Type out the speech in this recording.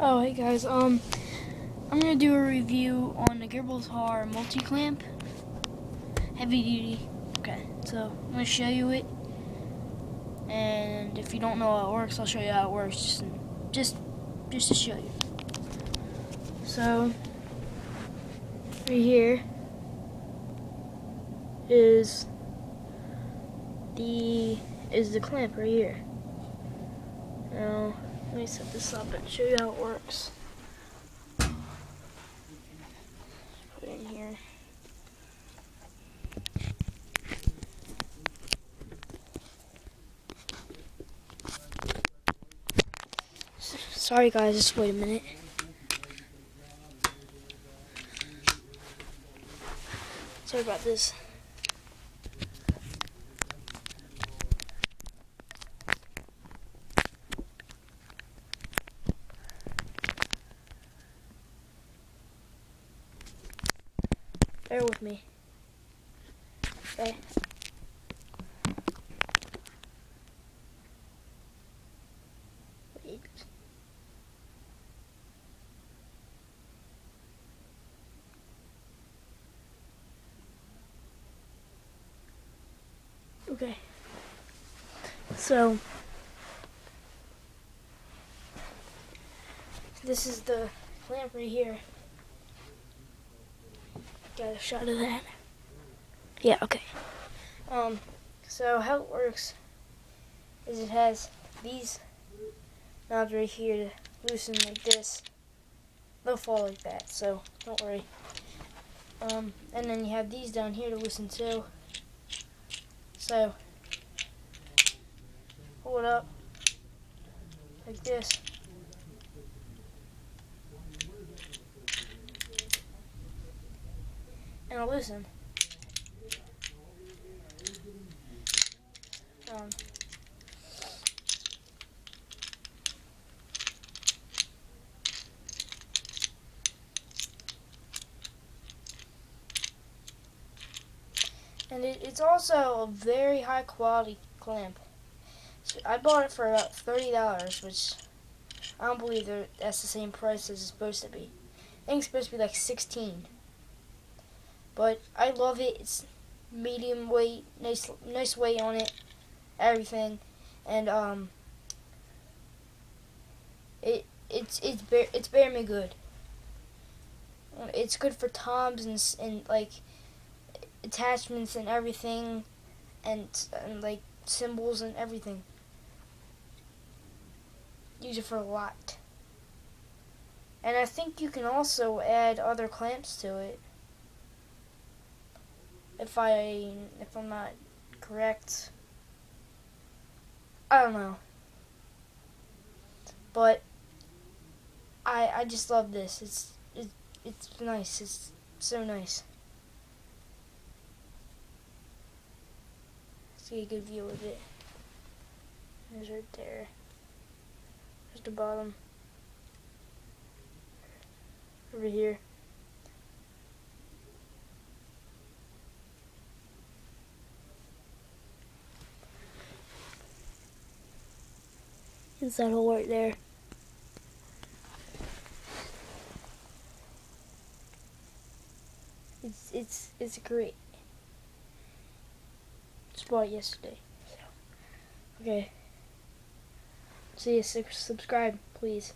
Oh, hey guys, I'm gonna do a review on the Gibraltar multi-clamp, heavy duty. Okay, so I'm gonna show you it, and if you don't know how it works, I'll show you how it works, just to show you. So, right here is the clamp right here. Now, let me set this up and show you how it works. Put it in here. Sorry guys, just wait a minute. Sorry about this. Bear with me. Okay. Wait. Okay. So this is the clamp right here. Got a shot of that. Yeah, okay. So how it works is it has these knobs right here to loosen like this. They'll fall like that, so don't worry. And then you have these down here to loosen too. So pull it up like this. And it'll loosen. Um, and it's also a very high quality clamp. So I bought it for about $30, which I don't believe that's the same price as it's supposed to be. I think it's supposed to be like 16. But I love it. It's medium weight, nice weight on it, everything, and it's bearing me good. It's good for toms and like attachments and everything, and like symbols and everything. Use it for a lot. And I think you can also add other clamps to it. If I'm not correct, I don't know, but I just love this. It's nice. It's so nice. See a good view of it. There's right there. There's the bottom. Over here. It's that hole right there. It's great. Just bought it yesterday. So. Okay. See you. Subscribe, please.